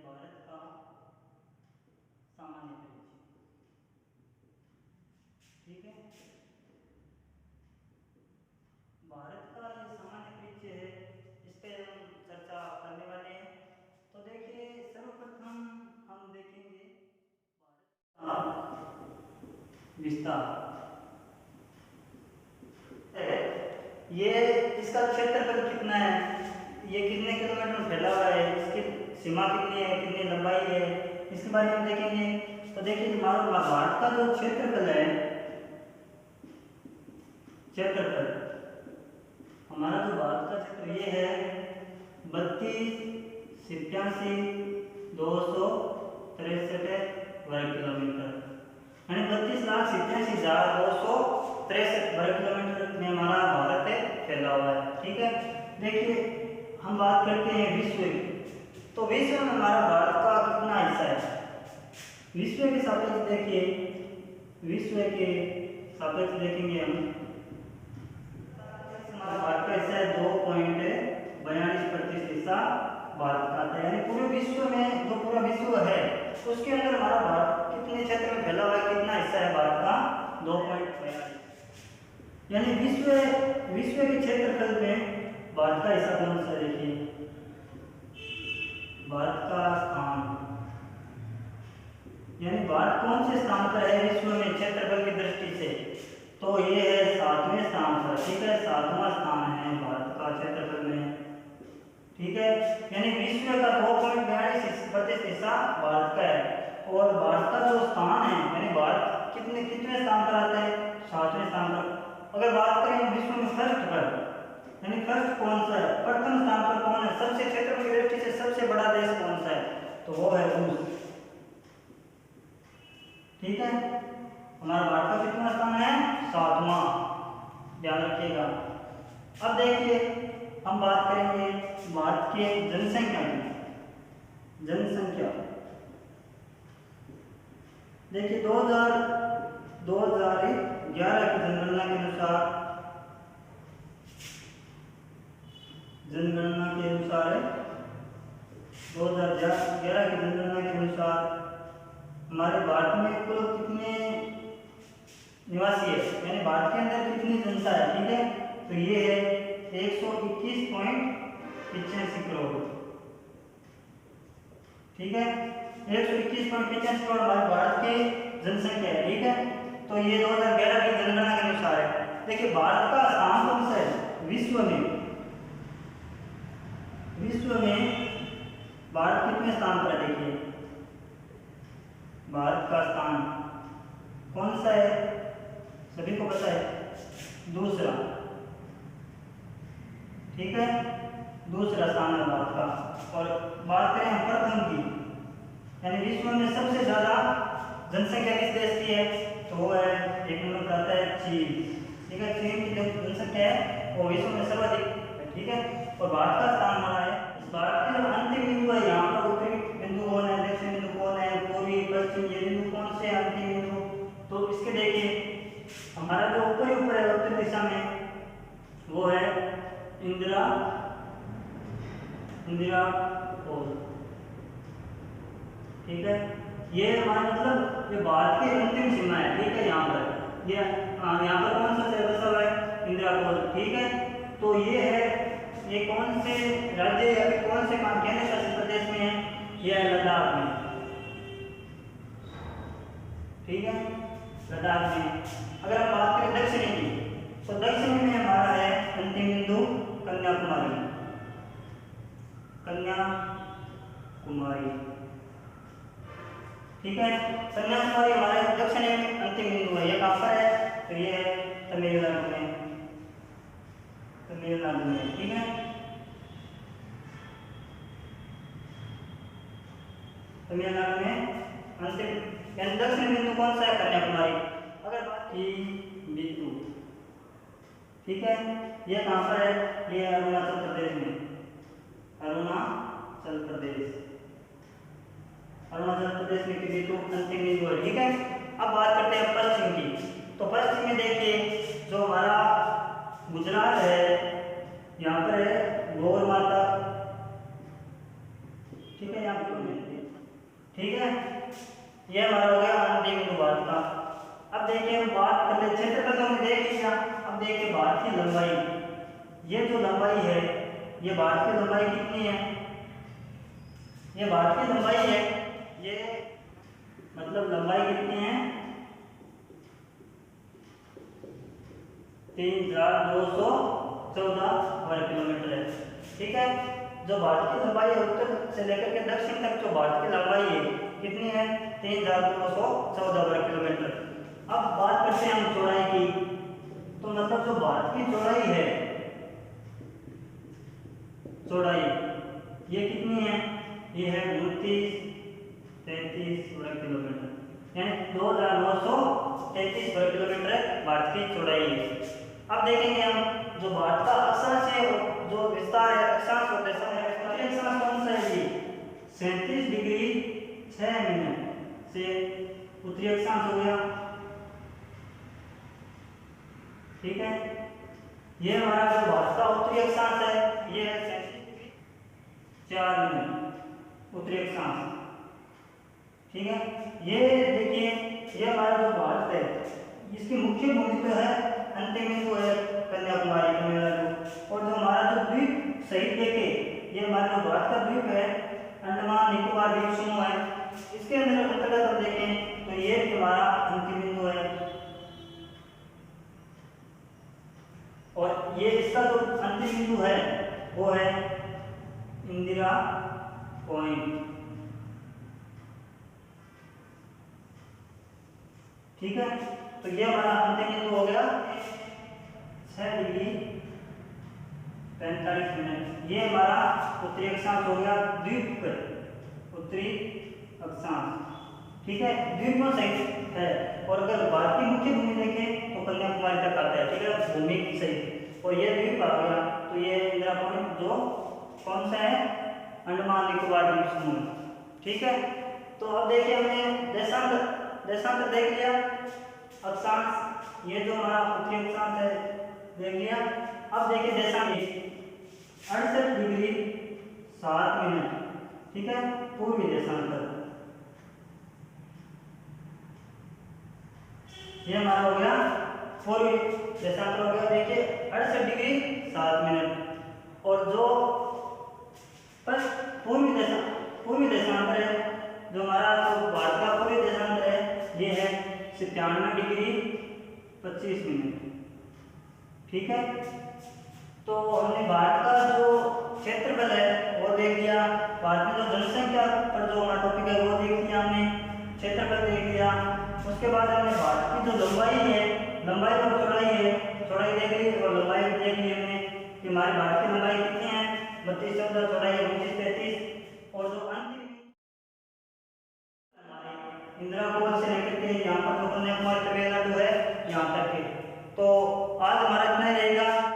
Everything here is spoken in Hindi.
भारत का सामान्य परिचय। ठीक है, भारत का जो सामान्य परिचय है इस पे हम चर्चा करने वाले हैं। तो देखिए, सर्वप्रथम हम देखेंगे भारत का विस्तार। ये इसका क्षेत्रफल कितना है, ये कितने किलोमीटर में फैला हुआ है, इसकी सीमा कितनी है, कितनी लंबाई है, इसके बारे में देखेंगे। तो देखिए, हमारा भारत का जो क्षेत्रफल है, क्षेत्रफल हमारा जो भारत का क्षेत्र ये है 32,87,263 वर्ग किलोमीटर, यानी 32,87,263 वर्ग किलोमीटर में हमारा भारत है फैला हुआ है। ठीक है, देखिए हम बात करते हैं विश्व की। तो विश्व में हमारा भारत का कितना हिस्सा है, विश्व के सापेक्ष देखिए, विश्व के सापेक्ष देखेंगे हम, हमारा भारत का हिस्सा है 2.42% हिस्सा भारत का आता है। यानी पूरे विश्व में जो पूरा विश्व है उसके अंदर हमारा भारत कितने क्षेत्र में फैला हुआ है, कितना हिस्सा है भारत का, 2.42। यानी विश्व के क्षेत्रफल में भारत का हिस्सा कौन सा है, देखिए भारत का स्थान, यानी भारत कौन से स्थान पर है विश्व में क्षेत्रफल की दृष्टि से, तो ये है 7वें स्थान पर। ठीक है, 7वां स्थान है भारत का क्षेत्रफल में। ठीक है, यानी विश्व का 2.42% हिस्सा भारत का है, और भारत का जो स्थान है, यानी भारत कितने स्थान पर आता है, 7वें स्थान पर। अगर बात करें विश्व में फर्स्ट पर, यानी फर्स्ट कौन सा है, प्रथम स्थान पर कौन है, सबसे क्षेत्रफल की दृष्टि से सबसे बड़ा देश कौन सा है, तो वो है रूस। ठीक है, हमारा भारत का कितना स्थान है, 7वां, ध्यान रखिएगा। अब देखिए, हम बात करेंगे भारत के जनसंख्या की। जनसंख्या देखिए, 2011 की जनगणना के अनुसार, जनगणना के अनुसार 2011 की जनगणना के अनुसार हमारे भारत में कुल कितने निवासी है, यानी भारत के अंदर कितनी जनता है। ठीक है, तो ये है 121.85 करोड़। ठीक है, 121.85 करोड़ हमारे भारत की जनसंख्या है। ठीक है, तो ये 2011 की जनगणना के अनुसार है। देखिए, भारत का स्थान कौन सा है विश्व में, विश्व में भारत कितने स्थान पर है, देखिए भारत का स्थान कौन सा है, सभी को पता है, दूसरा। ठीक है, दूसरा स्थान है भारत का। और बात करें हम प्रथम की, यानी विश्व में सबसे ज्यादा जनसंख्या किस देश की है, तो वो है, एक नंबर पर आता है चीन। ठीक है, चीन की जनसंख्या है वो विश्व में सर्वाधिक है। ठीक है, और भारत का स्थान हमारा है, इस भारत के जो अंतिम बिंदु है, यहाँ पर उत्तरी बिंदु कौन है, दक्षिण बिंदु कौन है, पूर्वी पश्चिम, ये बिंदु कौन से अंतिम बिंदु, तो इसके देखिए हमारा जो ऊपर है उत्तर दिशा में, वो है इंदिरा पोल। ठीक है, ये हमारा मतलब ये भारत की अंतिम सीमा है। ठीक है, यहाँ पर ये यहाँ पर कौन सा शहर बसा हुआ है, इंदिरा पोल। ठीक है, तो ये है, ये कौन से राज्य या फिर कौन से केंद्र शासित प्रदेश में है, ये है लद्दाख में। ठीक है, लद्दाख में। अगर हम बात करें दक्षिणी की, तो दक्षिण में हमारा है अंतिम बिंदु कन्याकुमारी, कन्याकुमारी। ठीक है, कन्याकुमारी हमारे दक्षिण में अंतिम बिंदु है। ये कहाँ पर है, तो ये है तमिलनाडु में, तमिलनाडु में। ठीक है, तमिलनाडु में अंतिम, यानी दक्षिण बिंदु कौन सा है, कन्याकुमारी। अगर बात की बिंदु, ठीक है, ये कहाँ पर है, ये अरुणाचल प्रदेश में, अरुणाचल प्रदेश, अरुणाचल प्रदेश में बिंदु अंतिम बिंदु है। ठीक है, अब बात करते हैं पश्चिम की। तो पश्चिम में देखिए जो हमारा गुजरात है, यहाँ पर है गौर माता। ठीक है, यहाँ पर ठीक है, ये हमारा हो गया अंतिम बिंदु भारत का। अब देखिए हम बात कर ले, क्षेत्रफल तो हमने देख लिया। अब देखिए भारत की लंबाई, ये जो लंबाई है, ये भारत की लंबाई कितनी है, ये भारत की लंबाई है, ये मतलब लंबाई कितनी है, 3214 वर्ग किलोमीटर है। ठीक है, जो भारत की लंबाई है उत्तर से लेकर के दक्षिण तक जो भारत की लंबाई है कितनी है, 3214 वर्ग किलोमीटर। अब बात करते हैं हम चौड़ाई की। तो मतलब जो भारत की चौड़ाई है, चौड़ाई ये कितनी है, ये है 2933 वर्ग किलोमीटर, यानी 2933 वर्ग किलोमीटर भारत की चौड़ाई है। अब देखेंगे हम जो भारत का अक्षांश है, जो विस्तार है, अक्षांश और देशांश है, अक्षांश कौन सा है, ये 37 डिग्री 6 मिनट से उत्तरी अक्षांश हो गया। ठीक है, ये हमारा जो भारत का उत्तरी अक्षांश है, ये है 37 डिग्री 4 मिनट उत्तरी अक्षांश। ठीक है, ये देखिए, ये हमारा जो भारत है, इसकी मुख्य भूमि तो है, अंतिम बिंदु है कन्याकुमारी, तमिलनाडु। और जो हमारा जो द्वीप सहित देखे, ये हमारा जो भारत का द्वीप है, अंडमान निकोबार द्वीप समूह है, इसके अंदर अंतर्गत हम देखें तो ये भी हमारा अंतिम बिंदु है। और ये इसका जो अंतिम बिंदु है वो है इंदिरा पॉइंट। ठीक है, तो ये हमारा अंतिम बिंदु हो गया 6 डिग्री 45 मिनट। ये हमारा उत्तरी अक्षांश हो गया, द्वीप उत्तरी अक्षांश। ठीक है, द्वीपों सहित है। और अगर भारत की मुख्य भूमि देखें तो कन्याकुमारी तक आता है। ठीक है, भूमि सहित, और ये द्वीप आ गया, तो ये इंदिरा पॉइंट जो कौन सा है, अंडमान निकोबार द्वीप समूह। ठीक है, तो अब देखिए हमने देशांतर देख लिया, अक्षांश ये जो हमारा उत्तरी अक्षांश है देख लिया। अब देखिए देशांतर 68 डिग्री 7 मिनट। ठीक है, पूर्वी देशांतर, ये हमारा हो गया पूर्वी देशांतर हो गया। देखिए 68 डिग्री 7 मिनट। और जो पूर्वी देशांतर है, जो हमारा जो भारत का पूर्वी देशांतर है, ये है 97 डिग्री 25 मिनट। ठीक है, तो हमने भारत का जो क्षेत्रफल है वो देख लिया, भारत में जो जनसंख्या पर जो हमारा टॉपिक है वो देख लिया हमने, क्षेत्रफल देख लिया। उसके बाद हमने भारत की जो लंबाई है, लंबाई और चौड़ाई है, चौड़ाई देख ली और लंबाई देख ली हमने कि हमारे भारत की लंबाई कितनी है, 3214, चौड़ाई है 2933। और जो अंतिम इंदिरा पॉइंट से लेकर के यहाँ पर जो कन्याकुमारी तमिलनाडु है यहाँ तक के। तो आज हमारा इतना ही रहेगा।